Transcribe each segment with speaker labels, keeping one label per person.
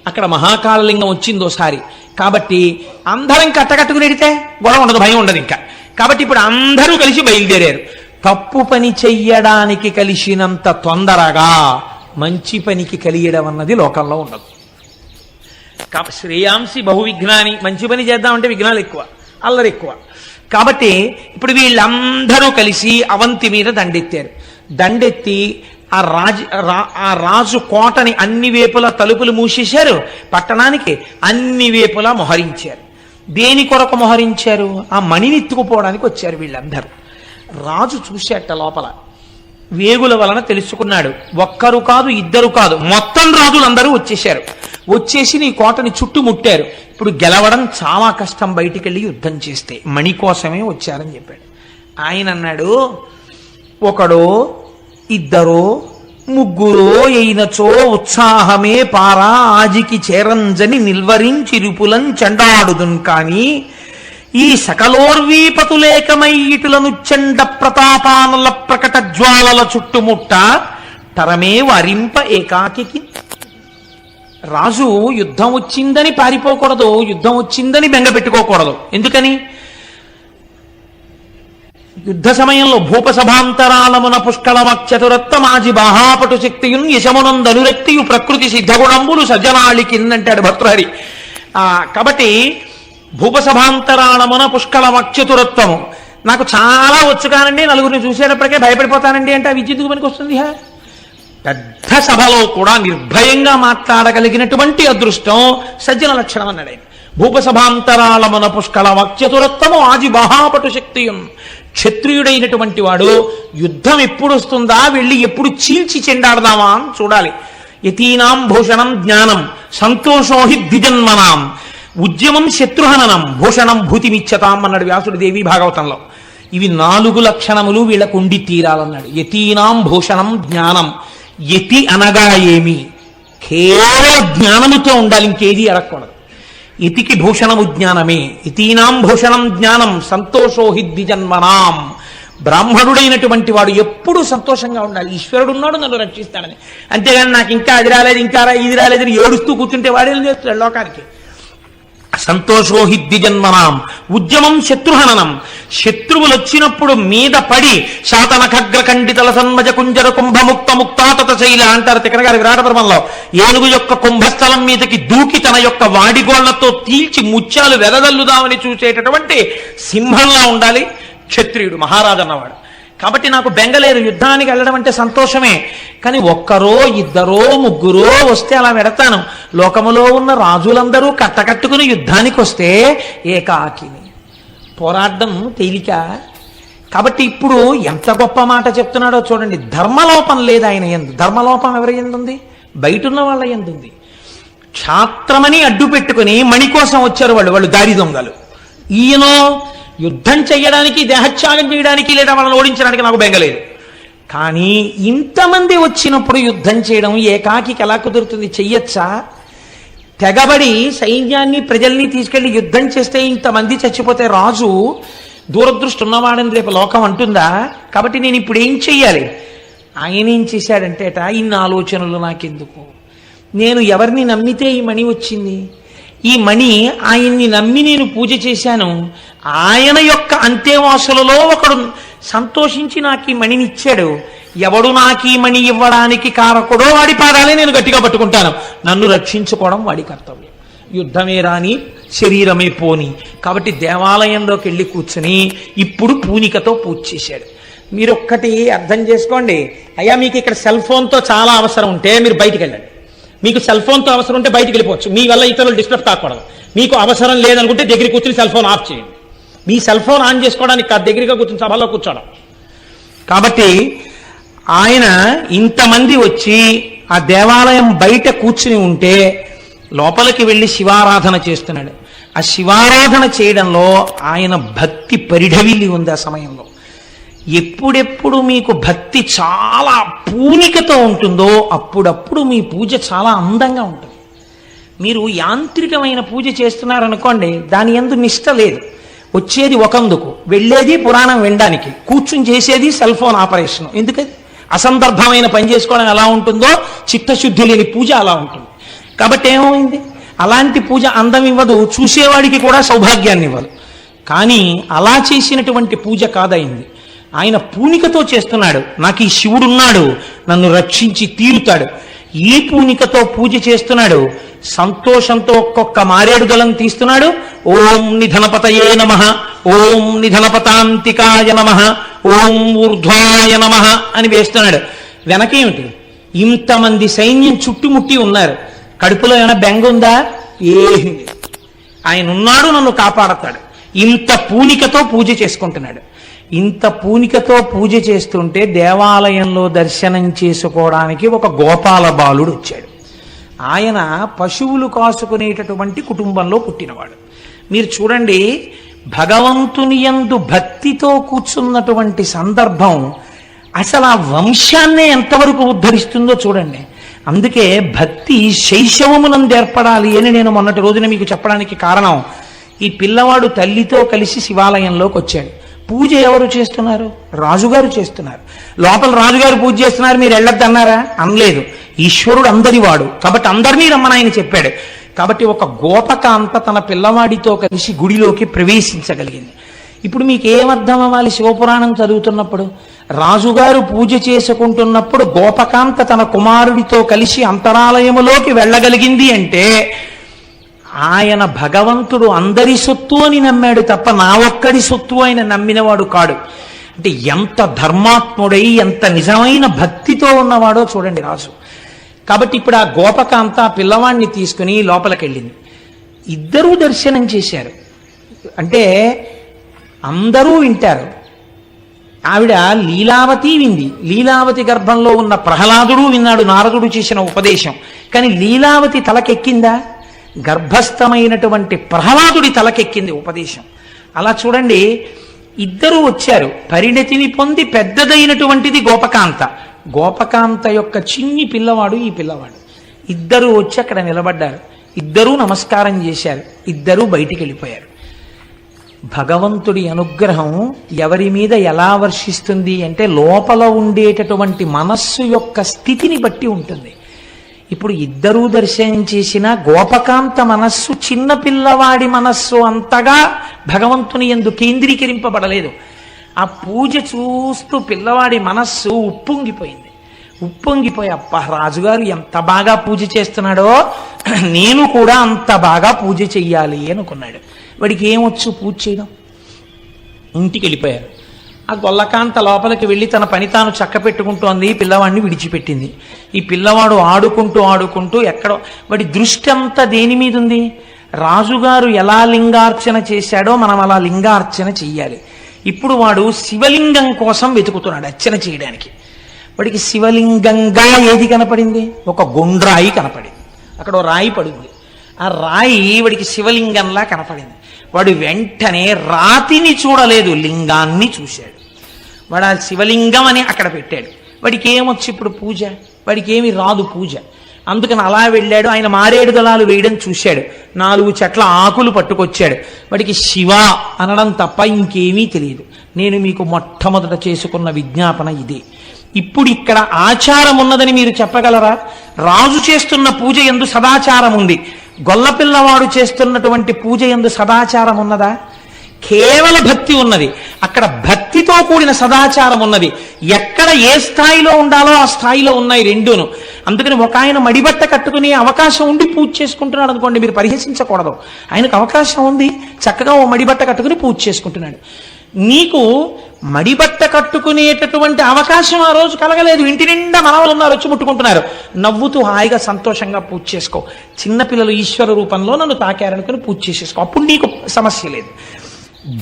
Speaker 1: అక్కడ మహాకాళలింగం వచ్చిందోసారి. కాబట్టి అందరం కట్టకట్టుకుని ఎడితే గొడవ ఉండదు, భయం ఉండదు ఇంకా. కాబట్టి ఇప్పుడు అందరూ కలిసి బయలుదేరారు. తప్పు పని చెయ్యడానికి కలిసినంత తొందరగా మంచి పనికి కలియడం అన్నది లోకంలో ఉండదు. శ్రేయాంసి బహువిఘ్నాని, మంచి పని చేద్దామంటే విఘ్నాలు ఎక్కువ, అల్లరి ఎక్కువ. కాబట్టి ఇప్పుడు వీళ్ళందరూ కలిసి అవంతి మీద దండెత్తారు. దండెత్తి ఆ రాజు కోటని అన్ని వేపులా తలుపులు మూసేశారు, పట్టణానికి అన్ని వేపులా మొహరించారు. దేని కొరకు మొహరించారు? ఆ మణిని ఎత్తుకుపోవడానికి వచ్చారు వీళ్ళందరూ. రాజు చూశాట లోపల, వేగుల వలన తెలుసుకున్నాడు. ఒక్కరు కాదు, ఇద్దరు కాదు, మొత్తం రాజులందరూ వచ్చేశారు. వచ్చేసి నీ కోటని చుట్టుముట్టారు. ఇప్పుడు గెలవడం చాలా కష్టం, బయటికి వెళ్ళి యుద్ధం చేస్తే. మణి కోసమే వచ్చారని చెప్పాడు. ఆయన అన్నాడు, ఒకడో ఇద్దరో ముగ్గురో అయినచో ఉత్సాహమే పారా ఆజికి చేరంజని నిల్వరించిరుపులం చెండాడుదున్. కాని ఈ సకలోర్వీపతులేకమై ఇటులను చెండ ప్రతాపానుల ప్రకట జ్వాలల చుట్టుముట్ట తరమే వరింప ఏకాకి. రాజు యుద్ధం వచ్చిందని పారిపోకూడదు, యుద్ధం వచ్చిందని బెంగ పెట్టుకోకూడదు. ఎందుకని? యుద్ధ సమయంలో భూపసభాంతరాలమున పుష్కళమక్షతురత్వమాజి బాహాపటు శక్తియున్ యశమునందనురక్తియు ప్రకృతి సిద్ధగుణంబులు సజ్జనాళికిందంటాడు భర్తృహరి. కాబట్టి భూపసభాంతరాలమున పుష్కళమక్షతురత్వము, నాకు చాలా వచ్చు కానండి, నలుగురిని చూసేటప్పటికే భయపడిపోతానండి అంటే ఆ విద్యుత్తుకు పనికి వస్తుంది. పెద్ద సభలో కూడా నిర్భయంగా మాట్లాడగలిగినటువంటి అదృష్టం సజ్జన లక్షణం అన్నాడు ఆయన. భూపసభాంతరాలమున పుష్కళమక్షతురత్వము ఆజి బాహాపటు శక్తియున్. క్షత్రియుడైనటువంటి వాడు యుద్ధం ఎప్పుడు వస్తుందా, వెళ్ళి ఎప్పుడు చీల్చి చెండాడదామా అని చూడాలి. యతీనాం భూషణం జ్ఞానం సంతోషోహి ద్విజన్మనాం ఉద్యమం శత్రుహననం భూషణం భూతిమిచ్చతాం అన్నాడు వ్యాసుడు దేవి భాగవతంలో. ఇవి 4 లక్షణములు వీళ్ళకు ఉండి తీరాలన్నాడు. యతీనాం భూషణం జ్ఞానం. యతి అనగా ఏమి? కేవలం జ్ఞానముతో ఉండాలి, ఇంకేది అడగకూడదు. ఇతికి భూషణము జ్ఞానమే. ఇతీనాం భూషణం జ్ఞానం సంతోషోహి ద్విజన్మనాం. బ్రాహ్మణుడైనటువంటి వాడు ఎప్పుడూ సంతోషంగా ఉండాలి. ఈశ్వరుడు ఉన్నాడు, నన్ను రక్షిస్తాడని. అంతేగాని నాకు ఇంకా అది రాలేదు, ఇంకా ఇది రాలేదని ఏడుస్తూ కూర్చుంటే వాడేం చేస్తాడు లోకానికి. సంతోషోహి ద్విజన్మనాం ఉద్యమం శత్రుహననం. శత్రువులు వచ్చినప్పుడు మీద పడి శాతన ఖగ్ర ఖండితల సన్మజ కుంజర కుంభముక్త ముక్తాతత శైల అంటారు తిక్కనగారి విరాటపర్వంలో. ఏనుగు యొక్క కుంభస్థలం మీదకి దూకి తన యొక్క వాడిగోళ్లతో తీల్చి ముత్యాలు వెదజల్లుదామని చూసేటటువంటి సింహంలా ఉండాలి క్షత్రియుడు, మహారాజు అన్నవాడు. కాబట్టి నాకు బెంగలేదు, యుద్ధానికి వెళ్ళడం అంటే సంతోషమే. కానీ ఒక్కరో ఇద్దరో ముగ్గురో వస్తే అలా పెడతాను. లోకములో ఉన్న రాజులందరూ కట్టకట్టుకుని యుద్ధానికి వస్తే ఏకాకిని పోరాడడం తేలిక. కాబట్టి ఇప్పుడు ఎంత గొప్ప మాట చెప్తున్నాడో చూడండి. ధర్మలోపం లేదు ఆయన యందు. ధర్మలోపం ఎవరి ఎందుంది? బయటున్న వాళ్ళ ఎందుంది. క్షాత్రమని అడ్డు పెట్టుకుని మణి కోసం వచ్చారు వాళ్ళు దారి దొంగలు. ఈయనో యుద్ధం చెయ్యడానికి, దేహత్యాగం చేయడానికి, లేదా వాళ్ళని ఓడించడానికి నాకు బెంగలేదు. కానీ ఇంతమంది వచ్చినప్పుడు యుద్ధం చేయడం ఏకాకి ఎలా కుదురుతుంది? చెయ్యొచ్చా? తెగబడి సైన్యాన్ని ప్రజల్ని తీసుకెళ్లి యుద్ధం చేస్తే ఇంతమంది చచ్చిపోతే రాజు దూరదృష్టి ఉన్నవాడని రేపు లోకం అంటుందా? కాబట్టి నేను ఇప్పుడు ఏం చెయ్యాలి? ఆయన ఏం చేశాడంటేట, ఇన్ని ఆలోచనలు నాకెందుకు, నేను ఎవరిని నమ్మితే ఈ మణి వచ్చింది, ఈ మణి ఆయన్ని నమ్మి నేను పూజ చేశాను, ఆయన యొక్క అంత్యవాసులలో ఒకడు సంతోషించి నాకు ఈ మణినిచ్చాడు, ఎవడు నాకు ఈ మణి ఇవ్వడానికి కారకుడో వాడి పాదాలే నేను గట్టిగా పట్టుకుంటాను. నన్ను రక్షించుకోవడం వాడి కర్తవ్యం. యుద్ధమే రాని శరీరమే పోని. కాబట్టి దేవాలయంలోకి వెళ్ళి కూర్చుని ఇప్పుడు పూనికతో పూజ చేశాడు. మీరు ఒక్కటి అర్థం చేసుకోండి. అయ్యా మీకు ఇక్కడ సెల్ ఫోన్తో చాలా అవసరం ఉంటే మీరు బయటికి వెళ్ళండి. మీకు సెల్ ఫోన్తో అవసరం ఉంటే బయటికి వెళ్ళిపోవచ్చు, మీ వల్ల ఇతరులు డిస్టర్బ్ కాకూడదు. మీకు అవసరం లేదనుకుంటే దగ్గర కూర్చుని సెల్ ఫోన్ ఆఫ్ చేయండి. మీ సెల్ ఫోన్ ఆన్ చేసుకోవడానికి దగ్గరగా కూర్చుని సభలో కూర్చోవడం. కాబట్టి ఆయన ఇంతమంది వచ్చి ఆ దేవాలయం బయట కూర్చుని ఉంటే లోపలికి వెళ్ళి శివారాధన చేస్తున్నాడు. ఆ శివారాధన చేయడంలో ఆయన భక్తి పరిఢవిల్లి ఉంది. ఆ సమయంలో ఎప్పుడెప్పుడు మీకు భక్తి చాలా పూనికతో ఉంటుందో అప్పుడప్పుడు మీ పూజ చాలా అందంగా ఉంటుంది. మీరు యాంత్రికమైన పూజ చేస్తున్నారనుకోండి, దాని యందు నిష్ట లేదు. వచ్చేది ఒకందుకు, వెళ్ళేది పురాణం వినడానికి, కూర్చుని చేసేది సెల్ ఫోన్ ఆపరేషన్. ఎందుకది? అసందర్భమైన పని చేసుకోవడం ఎలా ఉంటుందో చిత్తశుద్ధి లేని పూజ అలా ఉంటుంది. కాబట్టి ఏమైంది? అలాంటి పూజ అందం ఇవ్వదు, చూసేవాడికి కూడా సౌభాగ్యాన్ని ఇవ్వదు. కానీ అలా చేసినటువంటి పూజ కాదయింది. ఆయన పూనికతో చేస్తున్నాడు. నాకు ఈ శివుడున్నాడు, నన్ను రక్షించి తీరుతాడు. ఈ పూనికతో పూజ చేస్తున్నాడు. సంతోషంతో ఒక్కొక్క మారేడు దళం తీస్తున్నాడు. ఓం నిధనపతయే నమః, ఓం నిధనపతాంతికాయ నమః, ఓం ఊర్ధ్వాయ నమః అని వేస్తున్నాడు. వెనకేమిటి? ఇంతమంది సైన్యం చుట్టుముట్టి ఉన్నారు. కడుపులో ఏమైనా బెంగ ఉందా? ఏమీ లేదు. ఆయన ఉన్నాడు, నన్ను కాపాడతాడు. ఇంత పూనికతో పూజ చేసుకుంటున్నాడు. ఇంత పూనికతో పూజ చేస్తుంటే దేవాలయంలో దర్శనం చేసుకోవడానికి ఒక గోపాల బాలుడు వచ్చాడు. ఆయన పశువులు కాసుకునేటటువంటి కుటుంబంలో పుట్టినవాడు. మీరు చూడండి, భగవంతుని యందు భక్తితో కూర్చున్నటువంటి సందర్భం అసలు ఆ వంశాన్నే ఎంతవరకు ఉద్ధరిస్తుందో చూడండి. అందుకే భక్తి శైశవమునందు ఏర్పడాలి అని నేను మొన్నటి రోజున మీకు చెప్పడానికి కారణం, ఈ పిల్లవాడు తల్లితో కలిసి శివాలయంలోకి వచ్చాడు. పూజ ఎవరు చేస్తున్నారు? రాజుగారు చేస్తున్నారు. లోపల రాజుగారు పూజ చేస్తున్నారు, మీరు వెళ్ళొద్దన్నారా? అనలేదు. ఈశ్వరుడు అందరివాడు కాబట్టి అందరినీ రమ్మని ఆయన చెప్పాడు. కాబట్టి ఒక గోపకాంత తన పిల్లవాడితో కలిసి గుడిలోకి ప్రవేశించగలిగింది. ఇప్పుడు మీకు ఏమర్థం అవ్వాలి? శివపురాణం చదువుతున్నప్పుడు రాజుగారు పూజ చేసుకుంటున్నప్పుడు గోపకాంత తన కుమారుడితో కలిసి అంతరాలయములోకి వెళ్ళగలిగింది అంటే ఆయన భగవంతుడు అందరి సొత్తు అని నమ్మాడు తప్ప నా ఒక్కడి సొత్తు ఆయన నమ్మినవాడు కాడు. అంటే ఎంత ధర్మాత్ముడై ఎంత నిజమైన భక్తితో ఉన్నవాడో చూడండి రాజు. కాబట్టి ఇప్పుడు ఆ గోపకాంత ఆ పిల్లవాడిని తీసుకుని లోపలికి వెళ్ళింది. ఇద్దరూ దర్శనం చేశారు. అంటే అందరూ వింటారు. ఆవిడ లీలావతి వింది. లీలావతి గర్భంలో ఉన్న ప్రహ్లాదుడు విన్నాడు నారదుడు చేసిన ఉపదేశం. కానీ లీలావతి తలకెక్కిందా? గర్భస్థమైనటువంటి ప్రహ్లాదుడి తలకెక్కింది ఉపదేశం. అలా చూడండి, ఇద్దరూ వచ్చారు. పరిణతిని పొంది పెద్దదైనటువంటిది గోపకాంత. గోపకాంత యొక్క చిన్ని పిల్లవాడు ఈ పిల్లవాడు. ఇద్దరూ వచ్చి అక్కడ నిలబడ్డారు. ఇద్దరూ నమస్కారం చేశారు. ఇద్దరూ బయటికి వెళ్ళిపోయారు. భగవంతుడి అనుగ్రహం ఎవరి మీద ఎలా వర్షిస్తుంది అంటే లోపల ఉండేటటువంటి మనస్సు యొక్క స్థితిని బట్టి ఉంటుంది. ఇప్పుడు ఇద్దరూ దర్శనం చేసిన గోపకాంత మనస్సు చిన్న పిల్లవాడి మనస్సు అంతగా భగవంతుని యందు కేంద్రీకరింపబడలేదు. ఆ పూజ చూస్తూ పిల్లవాడి మనస్సు ఉప్పొంగిపోయింది. ఉప్పొంగిపోయి అబ్బా రాజుగారు ఎంత బాగా పూజ చేస్తున్నాడో నేను కూడా అంత బాగా పూజ చెయ్యాలి అనుకున్నాడు. వాడికి ఏమొచ్చు పూజ చేయడం? ఇంటికి వెళ్ళిపోయారు. ఆ గొల్లకాంత లోపలికి వెళ్ళి తన పని తాను చక్క పెట్టుకుంటోంది. పిల్లవాడిని విడిచిపెట్టింది. ఈ పిల్లవాడు ఆడుకుంటూ ఆడుకుంటూ ఎక్కడో వాడి దృష్టి అంతా దేని మీద ఉంది? రాజుగారు ఎలా లింగార్చన చేశాడో మనం అలా లింగార్చన చెయ్యాలి. ఇప్పుడు వాడు శివలింగం కోసం వెతుకుతున్నాడు అర్చన చేయడానికి. వాడికి శివలింగంగా ఏది కనపడింది? ఒక గుండ్రాయి కనపడింది. అక్కడ ఓ రాయి పడింది. ఆ రాయి వాడికి శివలింగంలా కనపడింది. వాడు వెంటనే రాతిని చూడలేదు, లింగాన్ని చూశాడు. వాడు ఆ శివలింగం అని అక్కడ పెట్టాడు. వాడికి ఏమొచ్చి ఇప్పుడు పూజ? వాడికి ఏమి రాదు పూజ. అందుకని అలా వెళ్ళాడు. ఆయన మారేడు దళాలు వేయడం చూశాడు. 4 చెట్ల ఆకులు పట్టుకొచ్చాడు. వాడికి శివ అనడం తప్ప ఇంకేమీ తెలియదు. నేను మీకు మొట్టమొదట చేసుకున్న విజ్ఞాపన ఇదే. ఇప్పుడు ఇక్కడ ఆచారం ఉన్నదని మీరు చెప్పగలరా? రాజు చేస్తున్న పూజ యందు సదాచారం ఉంది. గొల్లపిల్లవాడు చేస్తున్నటువంటి పూజ యందు సదాచారం ఉన్నదా? కేవల భక్తి ఉన్నది. అక్కడ భక్తితో కూడిన సదాచారం ఉన్నది. ఎక్కడ ఏ స్థాయిలో ఉండాలో ఆ స్థాయిలో ఉన్నాయి రెండూను. అందుకని ఒక ఆయన మడిబట్ట కట్టుకుని అవకాశం ఉండి పూజ చేసుకుంటున్నాడు అనుకోండి, మీరు పరిహసించకూడదు. ఆయనకు అవకాశం ఉంది, చక్కగా ఓ మడిబట్ట కట్టుకుని పూజ చేసుకుంటున్నాడు. నీకు మడిబట్ట కట్టుకునేటటువంటి అవకాశం ఆ రోజు కలగలేదు. ఇంటి నిండా మనవలు ఉన్నారు, వచ్చి ముట్టుకుంటున్నారు. నవ్వుతూ హాయిగా సంతోషంగా పూజ చేసుకో. చిన్నపిల్లలు ఈశ్వర రూపంలో నన్ను తాకారనుకుని పూజ చేసేసుకో. అప్పుడు నీకు సమస్య లేదు.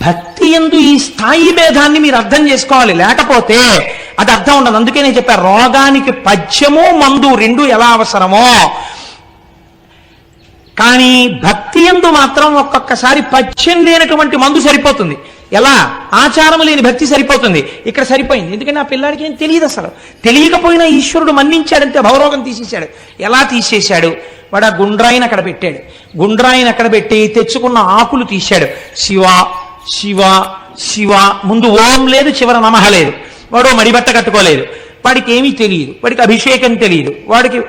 Speaker 1: భక్తి యందు ఈ స్థాయి భేదాన్ని మీరు అర్థం చేసుకోవాలి, లేకపోతే అది అర్థం ఉండదు. అందుకే నేను చెప్పాను, రోగానికి పథ్యము మందు రెండు ఎలా అవసరమో, కానీ భక్తి యందు మాత్రం ఒక్కొక్కసారి పథ్యం లేనటువంటి మందు సరిపోతుంది. ఎలా? ఆచారం లేని భక్తి సరిపోతుంది. ఇక్కడ సరిపోయింది. ఎందుకంటే ఆ పిల్లాడికి ఏం తెలియదు. అసలు తెలియకపోయినా ఈశ్వరుడు మన్నించాడంతే, భవరోగం తీసేశాడు. ఎలా తీసేశాడు? వాడు ఆ గుండ్రాయిని అక్కడ పెట్టాడు. గుండ్రాయిని అక్కడ పెట్టి తెచ్చుకున్న ఆకులు తీశాడు. శివ శివ శివ, ముందు ఓం లేదు, చివర నమః లేదు. వాడు మడిబట్ట కట్టుకోలేదు. వాడికి ఏమీ తెలియదు, వాడికి అభిషేకం తెలియదు, వాడికి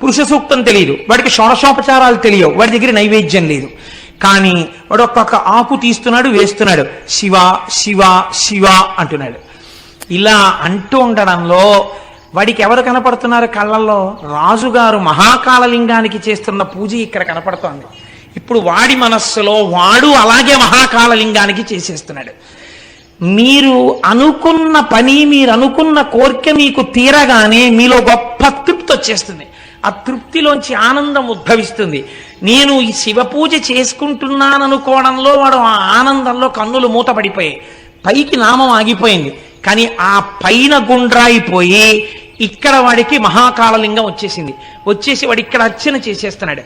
Speaker 1: పురుష సూక్తం తెలియదు, వాడికి షోడశోపచారాలు తెలియవు, వాడి దగ్గర నైవేద్యం లేదు. కానీ వాడు ఒక్కొక్క ఆకు తీస్తున్నాడు, వేస్తున్నాడు, శివ శివ శివ అంటున్నాడు. ఇలా అంటూ ఉండడంలో వాడికి ఎవరు కనపడుతున్నారు కళ్ళల్లో? రాజుగారు మహాకాళలింగానికి చేస్తున్న పూజ ఇక్కడ కనపడుతోంది. ఇప్పుడు వాడి మనస్సులో వాడు అలాగే మహాకాళలింగానికి చేసేస్తున్నాడు. మీరు అనుకున్న పని, మీరు అనుకున్న కోరిక మీకు తీరగానే మీలో గొప్ప తృప్తి వచ్చేస్తుంది. ఆ తృప్తిలోంచి ఆనందం ఉద్భవిస్తుంది. నేను ఈ శివ పూజ చేసుకుంటున్నాను అనుకోవడంలో వాడు ఆ ఆనందంలో కన్నులు మూతపడిపోయాయి, పైకి నామం ఆగిపోయింది. కానీ ఆ పైన గుండ్రాయిపోయి ఇక్కడ వాడికి మహాకాళలింగం వచ్చేసింది. వచ్చేసి వాడు ఇక్కడ అర్చన చేసేస్తున్నాడు.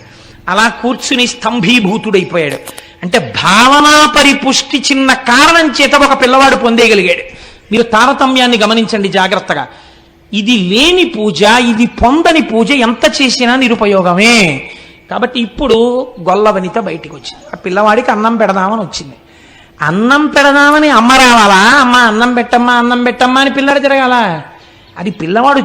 Speaker 1: అలా కూర్చుని స్తంభీభూతుడైపోయాడు. అంటే భావనా పరిపుష్టి చిన్న కారణం చేత ఒక పిల్లవాడు పొందేయగలిగాడు. మీరు తారతమ్యాన్ని గమనించండి జాగ్రత్తగా. ఇది లేని పూజ, ఇది పొందని పూజ ఎంత చేసినా నిరుపయోగమే. కాబట్టి ఇప్పుడు గొల్లవనిత బయటికి వచ్చింది. ఆ పిల్లవాడికి అన్నం పెడదామని వచ్చింది. అన్నం పెడదామని అమ్మ రావాలా? అమ్మ అన్నం పెట్టమ్మా, అన్నం పెట్టమ్మా అని పిల్లాడు తిరగాల? అది పిల్లవాడు